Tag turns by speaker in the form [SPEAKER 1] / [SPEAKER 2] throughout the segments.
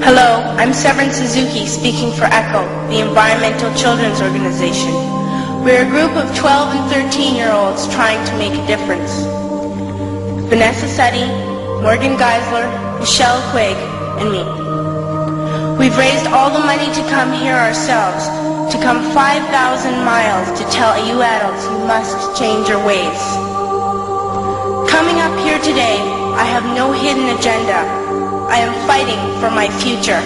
[SPEAKER 1] Hello, I'm Severn Suzuki, speaking for ECHO, the Environmental Children's Organization. We're a group of 12 and 13-year-olds trying to make a difference. Vanessa Seti, Morgan Geisler, Michelle Quigg, and me. We've raised all the money to come here ourselves, to come 5,000 miles to tell you adults you must change your ways. Coming up here today, I have no hidden agenda. I am fighting for my future.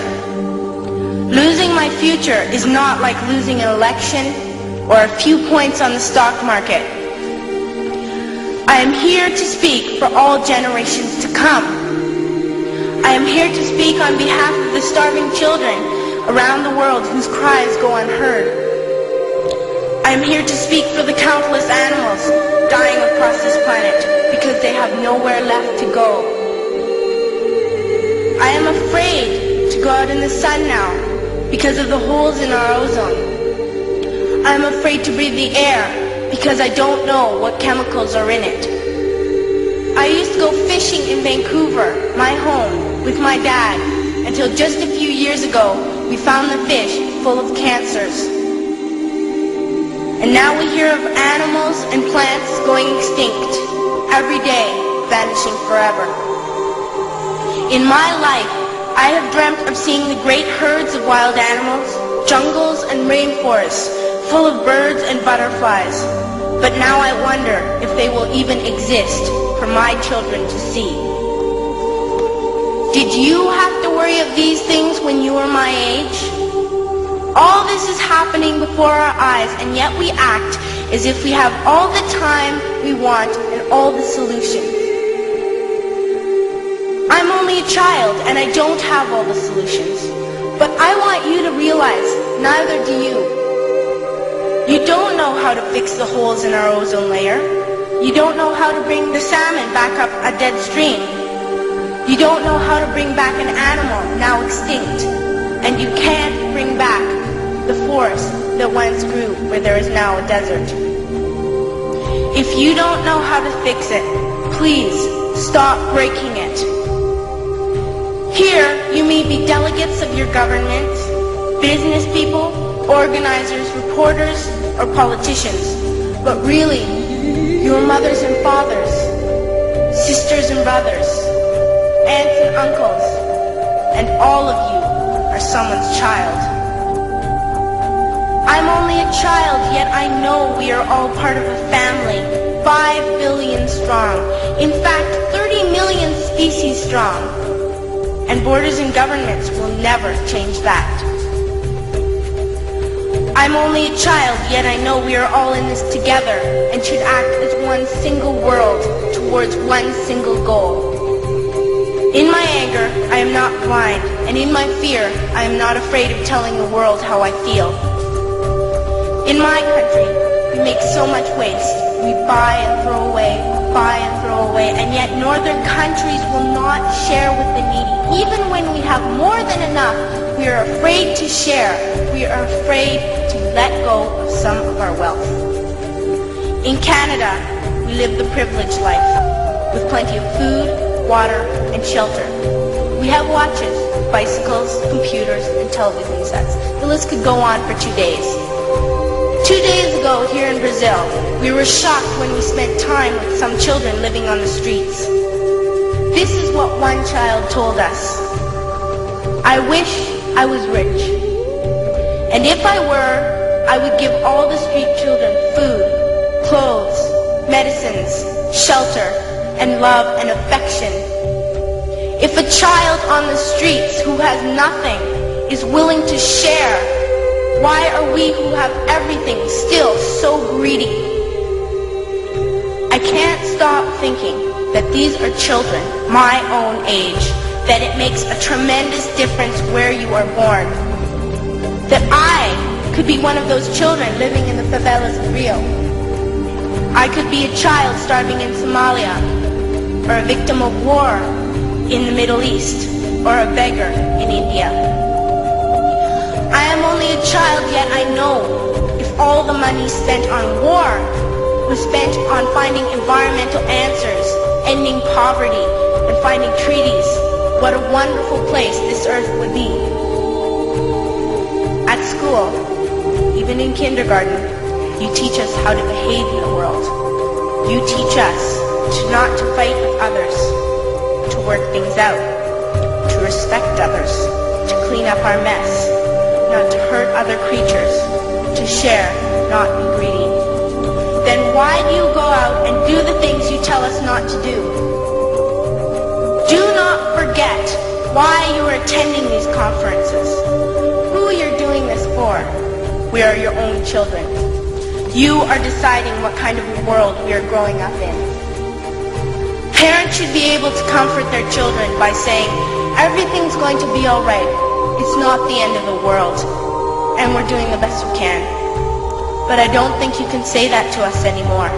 [SPEAKER 1] Losing my future is not like losing an election or a few points on the stock market. I am here to speak for all generations to come. I am here to speak on behalf of the starving children around the world whose cries go unheard. I am here to speak for the countless animals dying across this planet because they have nowhere left to go. I am afraid to go out in the sun now because of the holes in our ozone. I am afraid to breathe the air because I don't know what chemicals are in it. I used to go fishing in Vancouver, my home, with my dad, until just a few years ago we found the fish full of cancers. And now we hear of animals and plants going extinct, every day vanishing forever. In my life, I have dreamt of seeing the great herds of wild animals, jungles and rainforests full of birds and butterflies. But now I wonder if they will even exist for my children to see. Did you have to worry of these things when you were my age? All this is happening before our eyes, and yet we act as if we have all the time we want and all the solutions. I'm only a child and I don't have all the solutions, but I want you to realize neither do you. You don't know how to fix the holes in our ozone layer. You don't know how to bring the salmon back up a dead stream. You don't know how to bring back an animal now extinct, and you can't bring back the forest that once grew where there is now a desert. If you don't know how to fix it, please stop breaking it. Here, you may be delegates of your government, business people, organizers, reporters, or politicians, but really, your mothers and fathers, sisters and brothers, aunts and uncles, and all of you are someone's child. I'm only a child, yet I know we are all part of a family, 5 billion strong, in fact 30 million species strong. And borders and governments will never change that. I'm only a child, yet I know we are all in this together and should act as one single world towards one single goal. In my anger, I am not blind, and in my fear, I am not afraid of telling the world how I feel. In my country, we make so much waste. We buy and throw away, and yet northern countries will not share with the needy. Even when we have more than enough, we are afraid to share. We are afraid to let go of some of our wealth. In Canada, we live the privileged life, with plenty of food, water, and shelter. We have watches, bicycles, computers, and television sets. The list could go on for 2 days. 2 days ago, here in Brazil, we were shocked when we spent time with some children living on the streets. This is what one child told us. I wish I was rich. And if I were, I would give all the street children food, clothes, medicines, shelter, and love and affection. If a child on the streets who has nothing is willing to share, why are we who have everything still so greedy? I can't stop thinking that these are children my own age, that it makes a tremendous difference where you are born. That I could be one of those children living in the favelas of Rio. I could be a child starving in Somalia, or a victim of war in the Middle East, or a beggar in India. I am only a child, yet I know if all the money spent on war was spent on finding environmental answers, ending poverty, and finding treaties, what a wonderful place this earth would be. At school, even in kindergarten, you teach us how to behave in the world. You teach us not to fight with others, to work things out, to respect others, to clean up our mess, not to hurt other creatures, to share, not be greedy. Then why do you go out and do the things you tell us not to do? Do not forget why you are attending these conferences, who you're doing this for. We are your own children. You are deciding what kind of world we are growing up in. Parents should be able to comfort their children by saying, everything's going to be all right. It's not the end of the world, and we're doing the best we can. But I don't think you can say that to us anymore.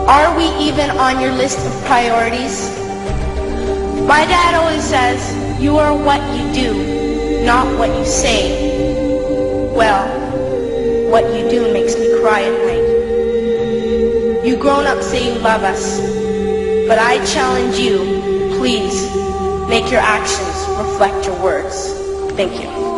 [SPEAKER 1] Are we even on your list of priorities? My dad always says, you are what you do, not what you say. Well, what you do makes me cry at night. You grown-ups say you love us, but I challenge you, please, make your actions reflect your words. Thank you.